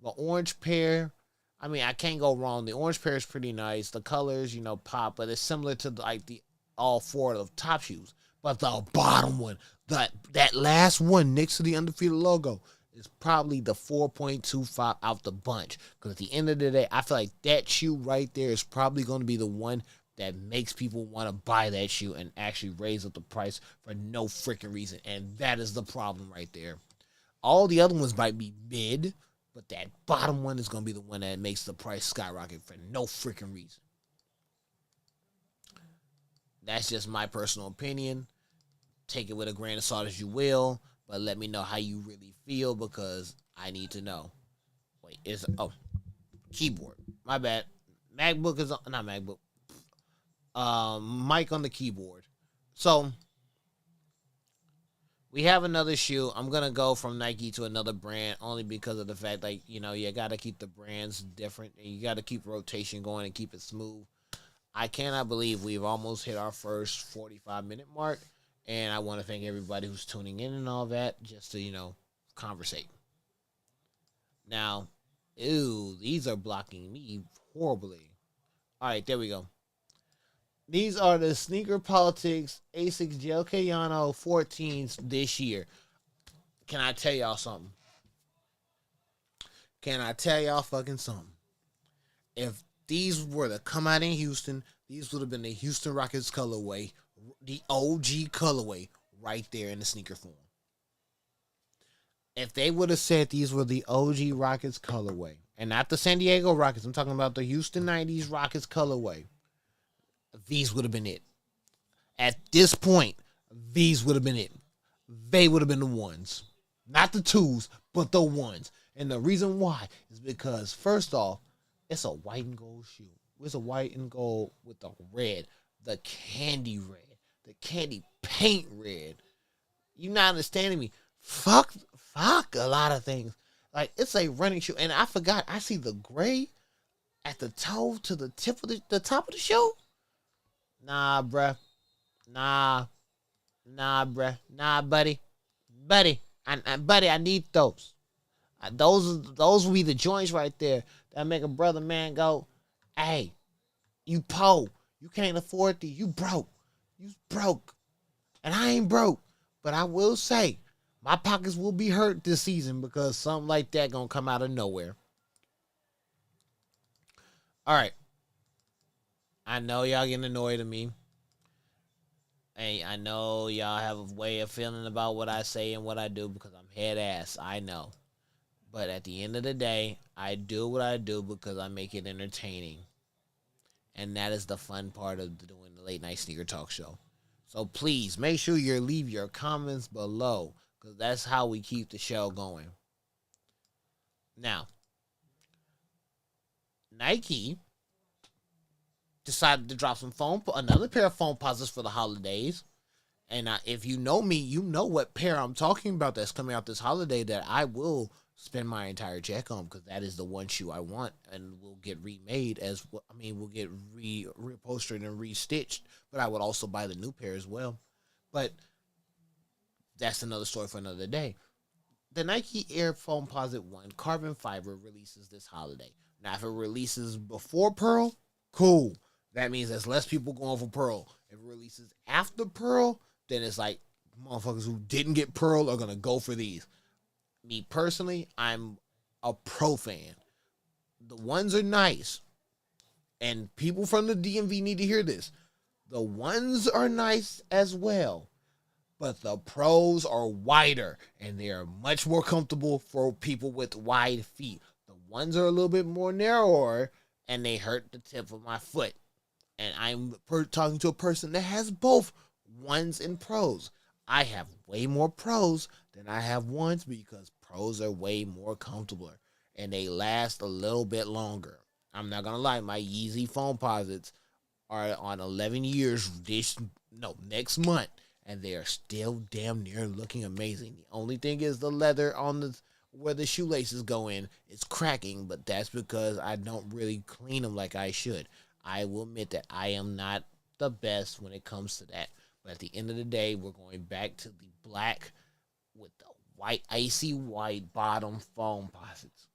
The orange pair, I can't go wrong. The orange pair is pretty nice. The colors, pop, but it's similar to the all 4 of the top shoes. But the bottom one, that last one next to the Undefeated logo, is probably the 4.25 out the bunch. Because at the end of the day, I feel like that shoe right there is probably going to be the one that makes people want to buy that shoe and actually raise up the price for no freaking reason. And that is the problem right there. All the other ones might be mid, but that bottom one is going to be the one that makes the price skyrocket for no freaking reason. That's just my personal opinion. Take it with a grain of salt as you will, but let me know how you really feel because I need to know. Wait, keyboard. My bad. MacBook is not MacBook. Mic on the keyboard. So we have another shoe. I'm gonna go from Nike to another brand only because of the fact, like, you gotta keep the brands different and you gotta keep rotation going and keep it smooth. I cannot believe we've almost hit our first 45-minute mark, and I want to thank everybody who's tuning in and all that just to conversate. Now, these are blocking me horribly. All right, there we go. These are the Sneaker Politics Asics Gel Kayano 14s this year. Can I tell y'all something? Can I tell y'all fucking something? If these were to come out in Houston, these would have been the Houston Rockets colorway, the OG colorway, right there in the sneaker form. If they would have said these were the OG Rockets colorway, and not the San Diego Rockets, I'm talking about the Houston 90s Rockets colorway, these would have been it. At this point, these would have been it. They would have been the ones. Not the twos, but the ones. And the reason why is because, first off, it's a white and gold shoe. It's a white and gold with the red, the candy red, the candy paint red. You not understanding me? Fuck a lot of things. Like, it's a running shoe, and I forgot. I see the gray at the toe to the tip of the top of the shoe. Nah, bruh. Nah, bruh. Nah, buddy. Buddy, I need those. Those will be the joints right there that make a brother man go, hey, you you can't afford these. You broke. And I ain't broke. But I will say, my pockets will be hurt this season because something like that gonna come out of nowhere. All right. I know y'all getting annoyed at me. Hey, I know y'all have a way of feeling about what I say and what I do because I'm head ass. I know. But at the end of the day, I do what I do because I make it entertaining. And that is the fun part of doing the Late Night Sneaker Talk Show. So please, make sure you leave your comments below because that's how we keep the show going. Now, Nike decided to drop another pair of Foamposites for the holidays. And if you know me, you know what pair I'm talking about that's coming out this holiday that I will spend my entire check on because that is the one shoe I want and will get remade will get reupholstered and restitched, but I would also buy the new pair as well. But that's another story for another day. The Nike Air Foamposite 1 carbon fiber releases this holiday. Now, if it releases before Pearl, cool. That means there's less people going for Pearl. If it releases after Pearl, then it's like motherfuckers who didn't get Pearl are going to go for these. Me personally, I'm a pro fan. The ones are nice. And people from the DMV need to hear this. The ones are nice as well. But the pros are wider. And they are much more comfortable for people with wide feet. The ones are a little bit more narrower. And they hurt the tip of my foot. And I'm talking to a person that has both ones and pros. I have way more pros than I have ones because pros are way more comfortable and they last a little bit longer. I'm not gonna lie, my Yeezy Foamposites are on 11 years next month, and they are still damn near looking amazing. The only thing is the leather on where the shoelaces go in is cracking, but that's because I don't really clean them like I should. I will admit that I am not the best when it comes to that. But at the end of the day, we're going back to the black with the white, icy white bottom Foamposites.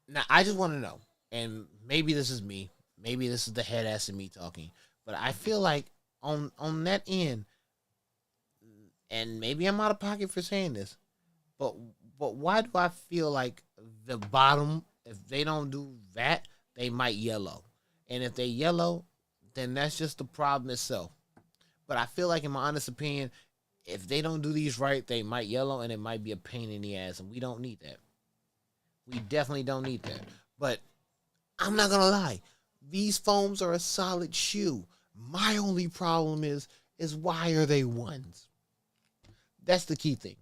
Now, I just want to know, and maybe this is me, maybe this is the head ass of me talking, but I feel like on that end, and maybe I'm out of pocket for saying this, but why do I feel like the bottom, if they don't do that, they might yellow, and if they yellow, then that's just the problem itself. But I feel like, in my honest opinion, if they don't do these right, they might yellow, and it might be a pain in the ass, and we don't need that. We definitely don't need that. But I'm not gonna lie, these foams are a solid shoe. My only problem is why are they ones? That's the key thing.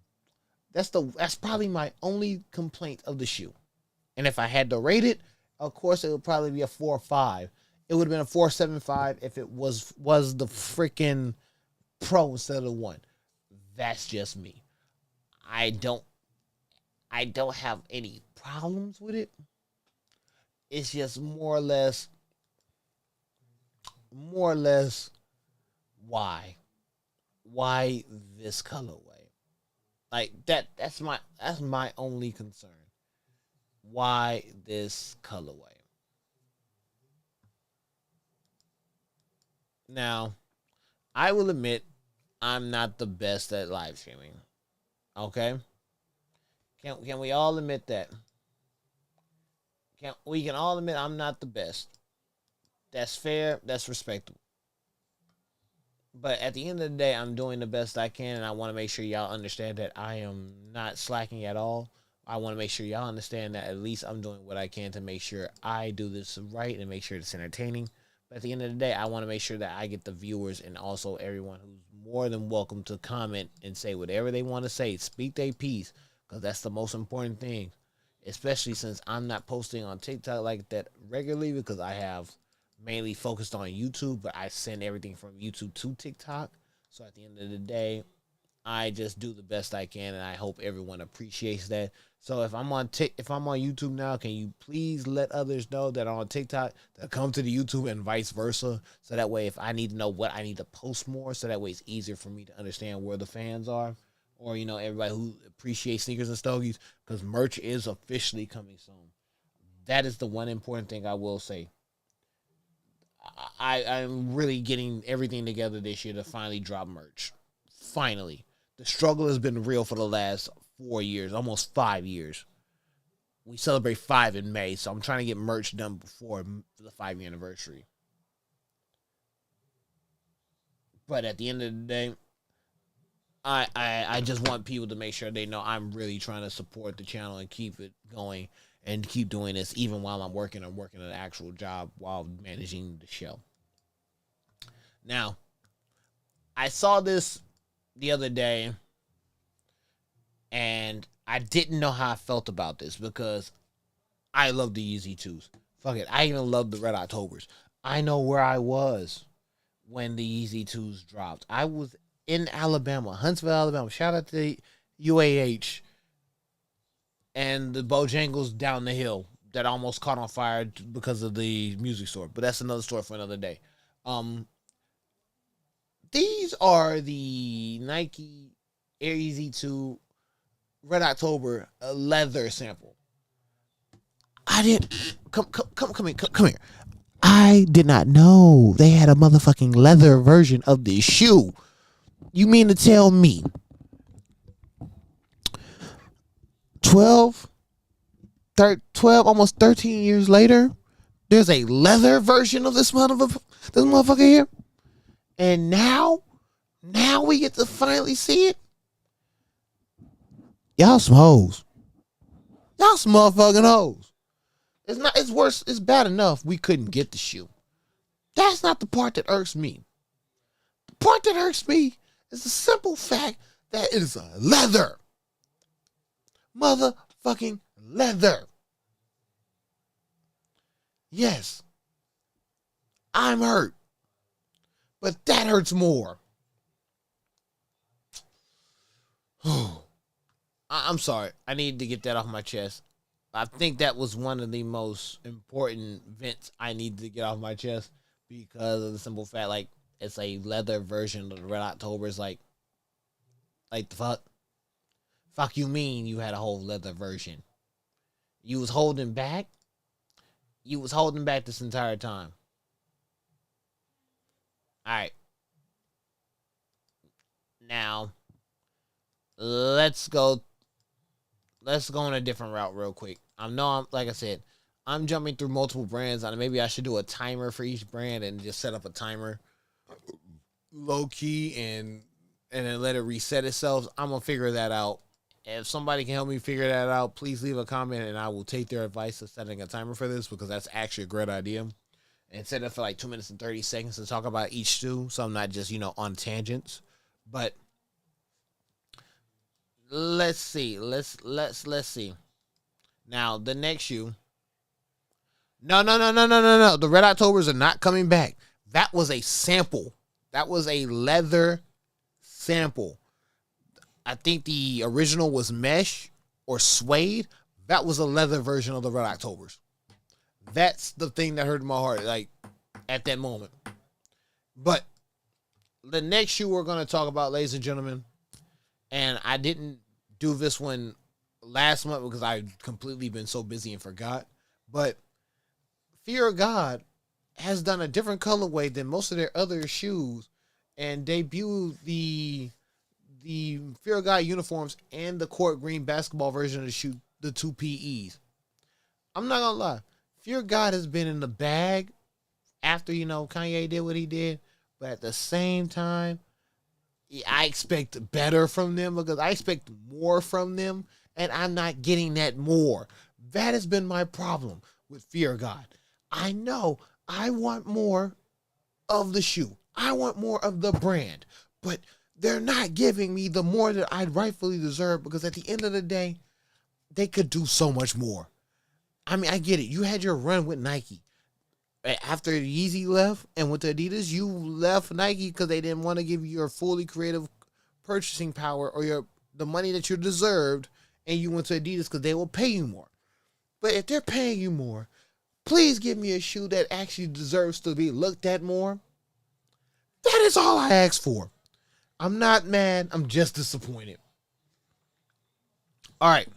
That's probably my only complaint of the shoe. And if I had to rate it, of course it would probably be a 4 or 5. It would have been a 4.75 if it was the freaking pro instead of the one. That's just me. I don't I don't have any problems with it. It's just more or less why? Why this colorway? Like that's my only concern. Why this colorway? Now, I will admit I'm not the best at live streaming. Okay? Can we all admit that? We can all admit I'm not the best. That's fair, that's respectable. But at the end of the day, I'm doing the best I can, and I want to make sure y'all understand that I am not slacking at all. I want to make sure y'all understand that at least I'm doing what I can to make sure I do this right and make sure it's entertaining. But at the end of the day, I want to make sure that I get the viewers and also everyone who's more than welcome to comment and say whatever they want to say. Speak their piece, because that's the most important thing. Especially since I'm not posting on TikTok like that regularly, because I have mainly focused on YouTube, but I send everything from YouTube to TikTok. So at the end of the day, I just do the best I can, and I hope everyone appreciates that. So if I'm on YouTube now, can you please let others know that are on TikTok to come to the YouTube and vice versa? So that way, if I need to know what I need to post more, so that way it's easier for me to understand where the fans are, or everybody who appreciates sneakers and stogies, because merch is officially coming soon. That is the one important thing I will say. I'm really getting everything together this year to finally drop merch. Finally. The struggle has been real for the last 4 years, almost 5 years. We celebrate 5 in May, so I'm trying to get merch done before the 5-year anniversary. But at the end of the day, I just want people to make sure they know I'm really trying to support the channel and keep it going and keep doing this even while I'm working an actual job while managing the show. Now, I saw this the other day, and I didn't know how I felt about this because I love the Yeezy 2s. Fuck it. I even love the Red Octobers. I know where I was when the Yeezy 2s dropped. I was in Alabama, Huntsville, Alabama. Shout out to UAH and the Bojangles down the hill that almost caught on fire because of the music store. But that's another story for another day. These are the Nike Air Yeezy 2 Red October leather sample. I didn't come here. I did not know they had a motherfucking leather version of this shoe. You mean to tell me 12, 12, almost 13 years later, there's a leather version of this motherfucker here? And now we get to finally see it? Y'all some hoes. Y'all some motherfucking hoes. It's worse, it's bad enough we couldn't get the shoe. That's not the part that irks me. The part that irks me is the simple fact that it is a leather. Motherfucking leather. Yes, I'm hurt. But that hurts more. I'm sorry. I need to get that off my chest. I think that was one of the most important vents I needed to get off my chest because of the simple fact, like, it's a leather version of the Red October. It's like the fuck? Fuck you mean you had a whole leather version? You was holding back? You was holding back this entire time. Alright. Now, let's go. Let's go on a different route real quick. I'm like I said, I'm jumping through multiple brands, and maybe I should do a timer for each brand and just set up a timer low key and then let it reset itself. I'm gonna figure that out. If somebody can help me figure that out, please leave a comment and I will take their advice of setting a timer for this because that's actually a great idea. And set it for like 2 minutes and 30 seconds to talk about each stew, so I'm not just on tangents. But let's see. Let's see. Now the next shoe. No. The Red Octobers are not coming back. That was a sample. That was a leather sample. I think the original was mesh or suede. That was a leather version of the Red Octobers. That's the thing that hurt my heart, like, at that moment. But the next shoe we're going to talk about, ladies and gentlemen, and I didn't do this one last month because I've completely been so busy and forgot, but Fear of God has done a different colorway than most of their other shoes and debuted the Fear of God uniforms and the court green basketball version of the shoe, the 2 PEs. I'm not gonna lie, Fear of God has been in the bag after Kanye did what he did, but at the same time, I expect better from them because I expect more from them, and I'm not getting that more. That has been my problem with Fear of God. I know I want more of the shoe. I want more of the brand, but they're not giving me the more that I rightfully deserve because at the end of the day, they could do so much more. I mean, I get it. You had your run with Nike. After Yeezy left and with Adidas, you left Nike because they didn't want to give you your fully creative purchasing power or the money that you deserved, and you went to Adidas because they will pay you more. But if they're paying you more, please give me a shoe that actually deserves to be looked at more. That is all I ask for. I'm not mad. I'm just disappointed. All right.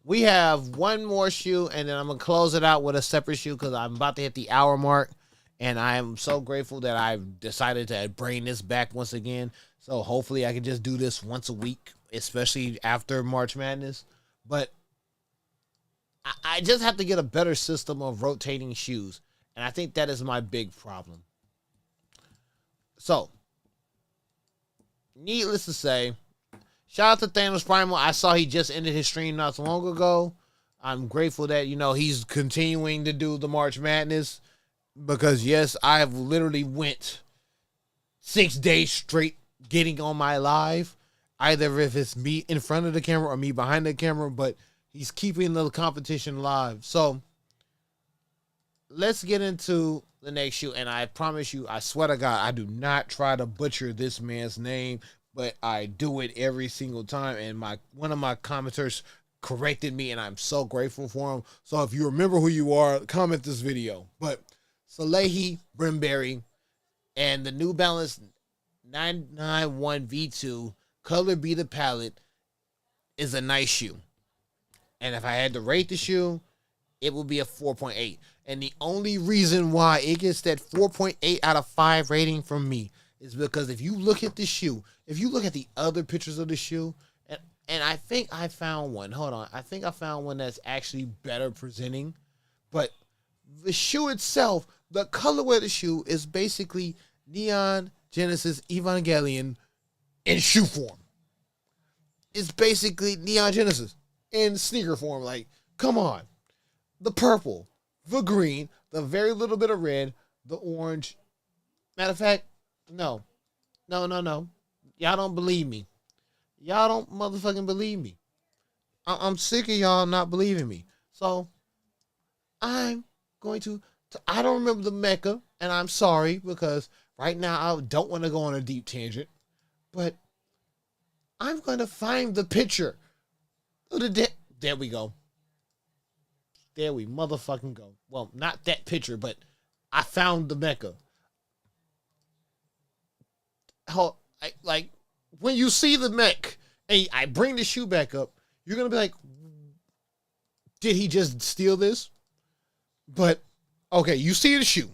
We have one more shoe, and then I'm going to close it out with a separate shoe because I'm about to hit the hour mark. And I am so grateful that I've decided to bring this back once again. So hopefully I can just do this once a week, especially after March Madness. But I just have to get a better system of rotating shoes. And I think that is my big problem. So, needless to say, shout out to Thanos Primal. I saw he just ended his stream not so long ago. I'm grateful that, he's continuing to do the March Madness. Because, yes, I've literally went 6 days straight getting on my live. Either if it's me in front of the camera or me behind the camera. But he's keeping the competition live. So, let's get into the next shoe. And I promise you, I swear to God, I do not try to butcher this man's name. But I do it every single time. And one of my commenters corrected me. And I'm so grateful for him. So, if you remember who you are, comment this video. But Salehe Brimberry and the New Balance 991 V2 Color Be the Palette is a nice shoe. And if I had to rate the shoe, it would be a 4.8. And the only reason why it gets that 4.8 out of 5 rating from me is because if you look at the shoe, if you look at the other pictures of the shoe, and I think I found one. Hold on. I think I found one that's actually better presenting. But the shoe itself, the colorway of the shoe is basically Neon Genesis Evangelion in shoe form. It's basically Neon Genesis in sneaker form. Like, come on. The purple, the green, the very little bit of red, the orange. Matter of fact, no. Y'all don't believe me. Y'all don't motherfucking believe me. I'm sick of y'all not believing me. So, I'm going to I don't remember the Mecca, and I'm sorry because right now I don't want to go on a deep tangent, but I'm going to find the picture of there we go. There we motherfucking go. Well, not that picture, but I found the Mecca. Like, when you see the mech and I bring the shoe back up, you're going to be like, did he just steal this? But, okay, you see the shoe.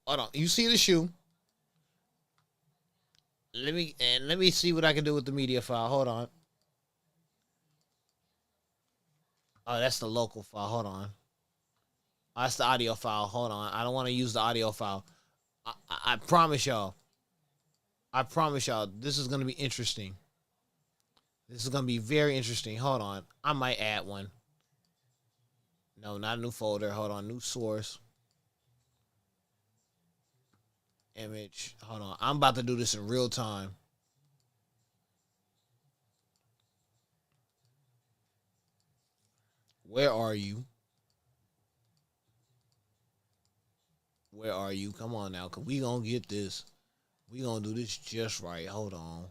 Hold on. You see the shoe. Let me see what I can do with the media file. Hold on. Oh, that's the local file. Hold on. Oh, that's the audio file. Hold on. I don't want to use the audio file. I promise y'all. I promise y'all. This is gonna be interesting. This is gonna be very interesting. Hold on. I might add one. No, not a new folder. Hold on. New source. Image. Hold on. I'm about to do this in real time. Where are you? Where are you? Come on now, cause we gonna get this. We gonna do this just right. Hold on.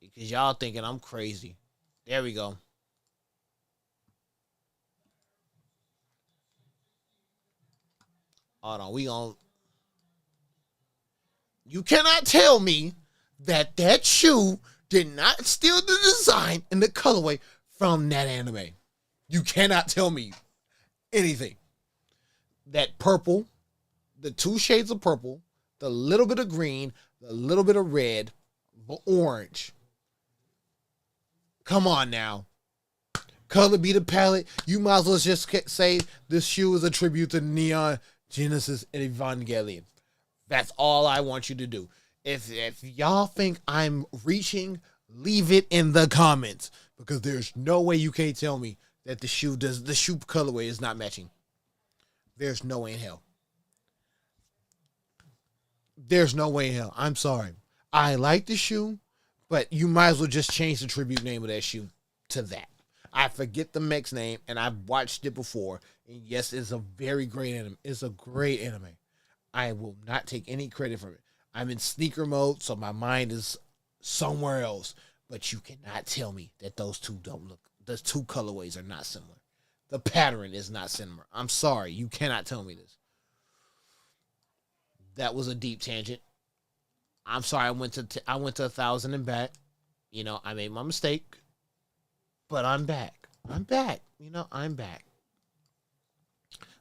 Because y'all thinking I'm crazy. There we go. Hold on. We gonna. You cannot tell me that that shoe did not steal the design and the colorway from that anime. You cannot tell me anything. That purple, the two shades of purple, the little bit of green, the little bit of red, the orange. Come on now. Color be the palette. You might as well just say this shoe is a tribute to Neon Genesis Evangelion. That's all I want you to do. If y'all think I'm reaching, leave it in the comments, because there's no way you can't tell me that the shoe colorway is not matching. There's no way in hell. There's no way in hell. I'm sorry. I like the shoe, but you might as well just change the tribute name of that shoe to that. I forget the mech's name, and I've watched it before. And yes, it's a very great anime. It's a great anime. I will not take any credit for it. I'm in sneaker mode, so my mind is somewhere else. But you cannot tell me that those two don't look. Those two colorways are not similar. The pattern is not similar. I'm sorry. You cannot tell me this. That was a deep tangent. I'm sorry. I went to 1,000 and back. You know, I made my mistake, but I'm back. I'm back. You know, I'm back.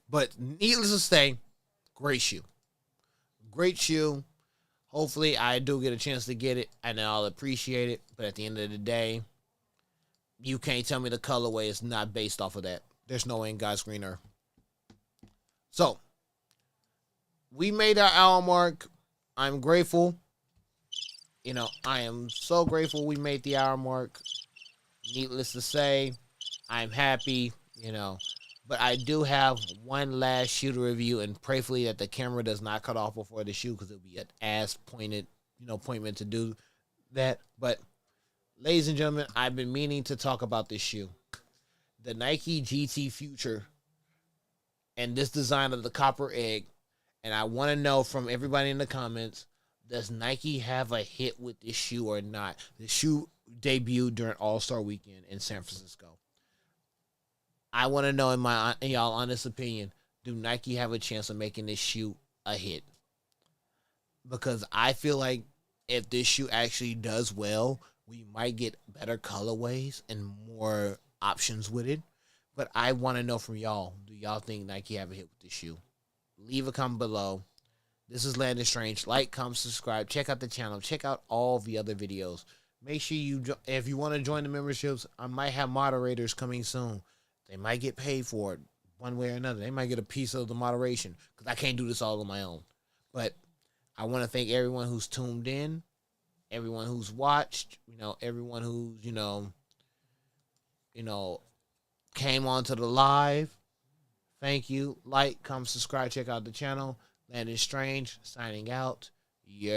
But needless to say, great shoe. Great shoe. Hopefully, I do get a chance to get it, and I'll appreciate it. But at the end of the day, you can't tell me the colorway is not based off of that. There's no way in God's green earth. So, we made our hour mark. I'm grateful. You know, I am so grateful we made the hour mark. Needless to say, I'm happy, you know. But I do have one last shoe to review, and prayerfully that the camera does not cut off before the shoe, because it would be an ass pointed, appointment to do that. But, ladies and gentlemen, I've been meaning to talk about this shoe. The Nike GT Future and this design of the copper egg. And I want to know from everybody in the comments, does Nike have a hit with this shoe or not? The shoe debuted during All-Star Weekend in San Francisco. I want to know, in y'all honest opinion, do Nike have a chance of making this shoe a hit? Because I feel like if this shoe actually does well, we might get better colorways and more options with it. But I want to know from y'all, do y'all think Nike have a hit with this shoe? Leave a comment below. This is Landon Strange. Like, comment, subscribe. Check out the channel. Check out all the other videos. Make sure if you want to join the memberships, I might have moderators coming soon. They might get paid for it one way or another. They might get a piece of the moderation, because I can't do this all on my own. But I want to thank everyone who's tuned in, everyone who's watched, everyone who's, came onto the live. Thank you. Like, comment, subscribe, check out the channel. Landon Strange signing out. Yeah.